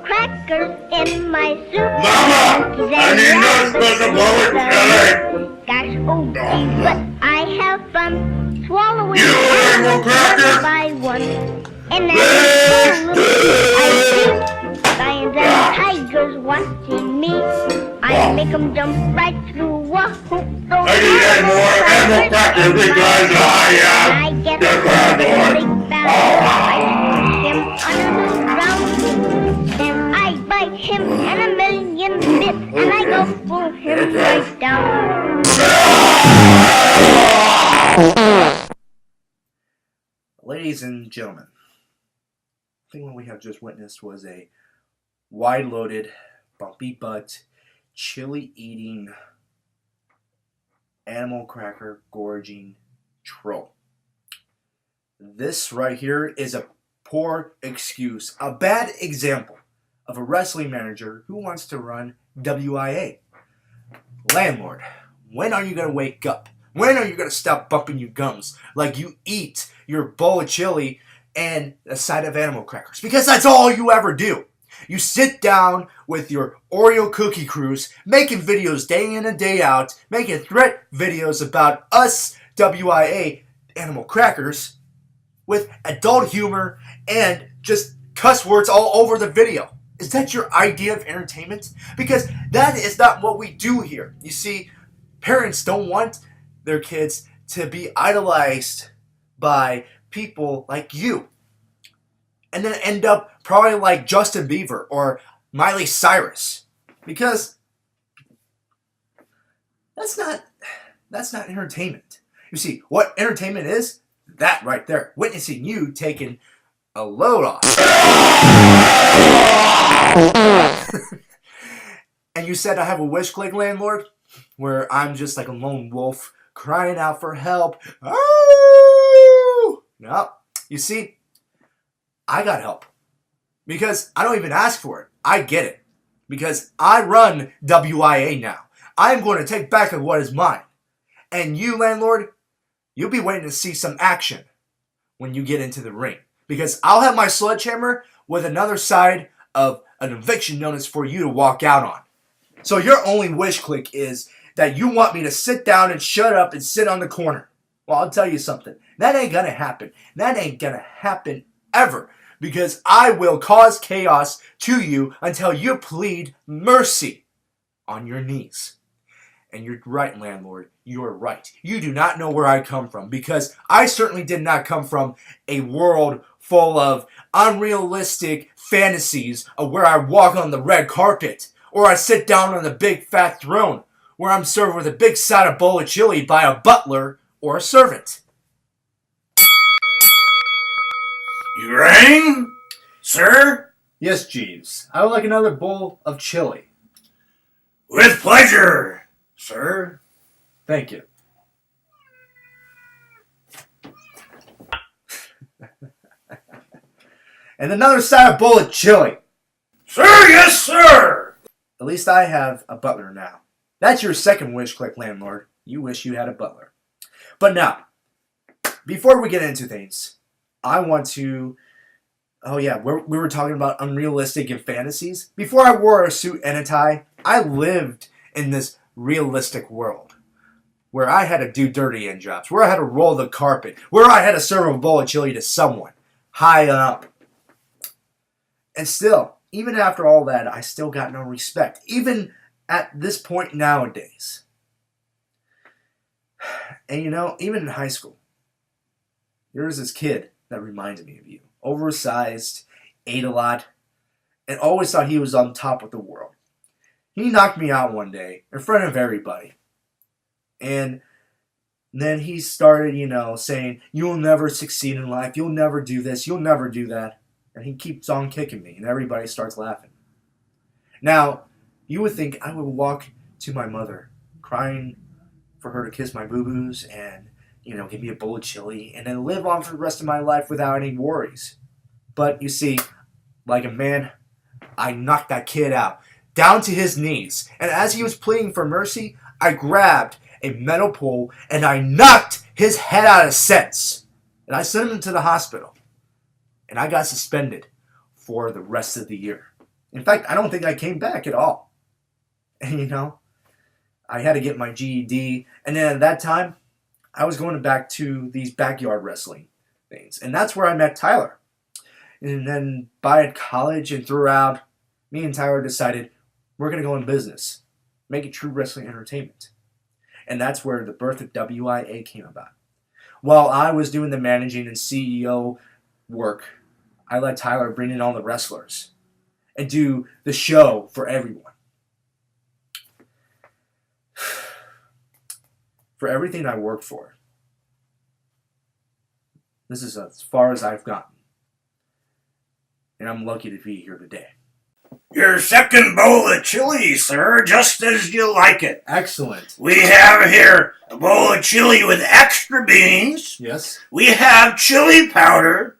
crackers in my soup. Mama, I need no special bullet chili. Gosh, oh gee, but I have fun swallowing animal crackers one by one. And as I see lions and tigers watching me, I make them jump right through a hoop. I need more animal crackers because I am get the landlord. big bag. I push him under the ground, and I bite him in a million bits, and I go pull him right down. Ladies and gentlemen, I think what we have just witnessed was a wide-loaded, bumpy-butt, chili-eating, animal cracker gorging troll. This right here is a poor excuse, a bad example of a wrestling manager who wants to run WIA. Landlord, when are you going to wake up? When are you going to stop bumping your gums like you eat your bowl of chili and a side of animal crackers? Because that's all you ever do. You sit down with your Oreo cookie crews, making videos day in and day out, making threat videos about us, WIA, animal crackers, with adult humor and just cuss words all over the video. Is that your idea of entertainment? Because that is not what we do here. You see, parents don't want their kids to be idolized by people like you, and then end up probably like Justin Bieber or Miley Cyrus, because that's not entertainment. You see, what entertainment is? That right there, witnessing you taking a load off. And you said I have a wish click, landlord, where I'm just like a lone wolf crying out for help. Oh! No, you see, I got help. Because I don't even ask for it. I get it. Because I run WIA now. I'm going to take back what is mine. And you, landlord, you'll be waiting to see some action when you get into the ring. Because I'll have my sledgehammer with another side of an eviction notice for you to walk out on. So your only wish click is that you want me to sit down and shut up and sit on the corner. Well, I'll tell you something. That ain't going to happen. That ain't going to happen ever. Because I will cause chaos to you until you plead mercy on your knees. And you're right, landlord. You're right. You do not know where I come from, because I certainly did not come from a world full of unrealistic fantasies of where I walk on the red carpet, or I sit down on the big fat throne, where I'm served with a big side of bowl of chili by a butler or a servant. You rang, sir? Yes, Jeeves. I would like another bowl of chili. With pleasure, sir. Thank you. And another side of bowl of chili. Sir, yes, sir. At least I have a butler now. That's your second wish click, landlord. You wish you had a butler. But now, before we get into things, I want to... Oh yeah, we were talking about unrealistic and fantasies. Before I wore a suit and a tie, I lived in this realistic world where I had to do dirty end jobs, where I had to roll the carpet, where I had to serve a bowl of chili to someone high up. And still, even after all that, I still got no respect, even at this point nowadays. And you know, even in high school, there was this kid that reminded me of you. Oversized, ate a lot, and always thought he was on top of the world. He knocked me out one day in front of everybody. And then he started, saying, "You'll never succeed in life. You'll never do this. You'll never do that." And he keeps on kicking me, and everybody starts laughing. Now, you would think I would walk to my mother, crying for her to kiss my boo-boos and give me a bowl of chili, and then live on for the rest of my life without any worries. But you see, like a man, I knocked that kid out, down to his knees. And as he was pleading for mercy, I grabbed a metal pole and I knocked his head out of sense. And I sent him to the hospital. And I got suspended for the rest of the year. In fact, I don't think I came back at all. And I had to get my GED. And then at that time, I was going back to these backyard wrestling things. And that's where I met Tyler. And then by college and throughout, me and Tyler decided we're going to go in business. Make it true wrestling entertainment. And that's where the birth of WIA came about. While I was doing the managing and CEO work, I let Tyler bring in all the wrestlers and do the show for everyone. For everything I worked for, this is as far as I've gotten. And I'm lucky to be here today. Your second bowl of chili, sir, just as you like it. Excellent. We have here a bowl of chili with extra beans. Yes. We have chili powder.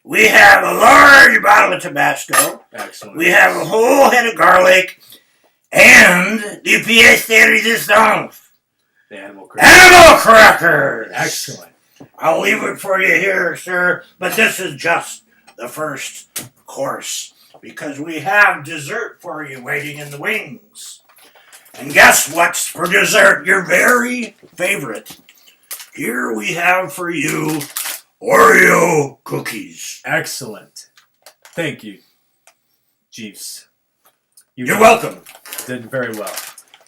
We have a large bottle of Tabasco. Excellent. We have a whole head of garlic. And the pièce de résistance. The animal crackers. Animal crackers! Excellent. I'll leave it for you here, sir, but this is just the first course, because we have dessert for you waiting in the wings. And guess what's for dessert? Your very favorite. Here we have for you Oreo cookies. Excellent. Thank you, Jeeves. You're welcome. Did very well.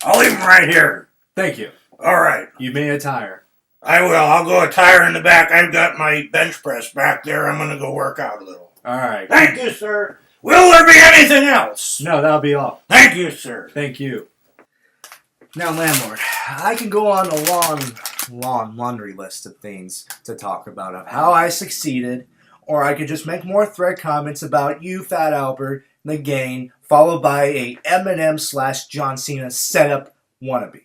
I'll leave them right here. Thank you. All right. You may attire. I will. I'll go attire in the back. I've got my bench press back there. I'm going to go work out a little. All right. Thank you, sir. Will there be anything else? No, that'll be all. Thank you, sir. Thank you. Now, landlord, I can go on a long laundry list of things to talk about of how I succeeded, or I could just make more thread comments about you, Fat Albert, the gang, followed by a Eminem/John Cena setup wannabe.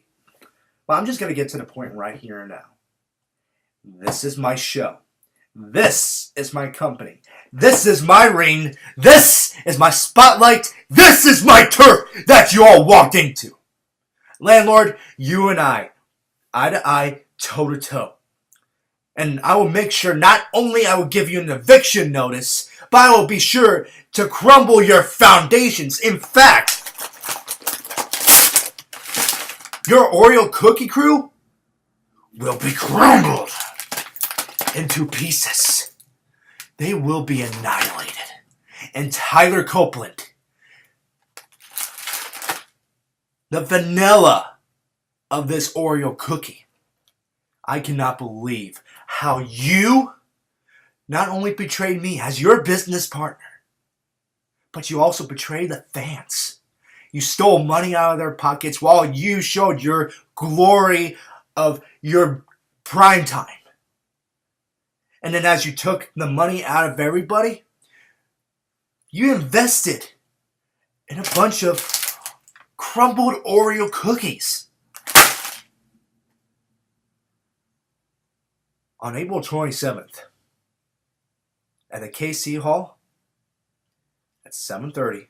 But I'm just going to get to the point right here and now. This is my show. This is my company. This is my ring. This is my spotlight. This is my turf that you all walked into. Landlord, you and I to eye, toe to toe. And I will make sure not only I will give you an eviction notice, but I will be sure to crumble your foundations. In fact, your Oreo cookie crew will be crumbled into pieces. They will be annihilated. And Tyler Copeland, the vanilla of this Oreo cookie, I cannot believe how you not only betrayed me as your business partner, but you also betrayed the fans. You stole money out of their pockets while you showed your glory of your prime time. And then as you took the money out of everybody, you invested in a bunch of crumbled Oreo cookies. On April 27th, at the KC Hall, at 7:30,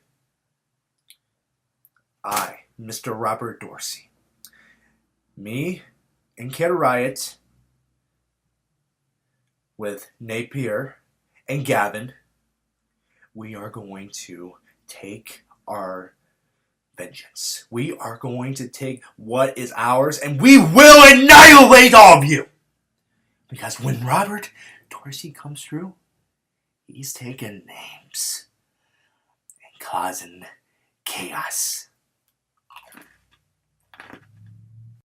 I, Mr. Robert Dorsey, me and Kid Riot, with Napier and Gavin, we are going to take our vengeance. We are going to take what is ours and we will annihilate all of you. Because when Robert Dorsey comes through, he's taking names and causing chaos.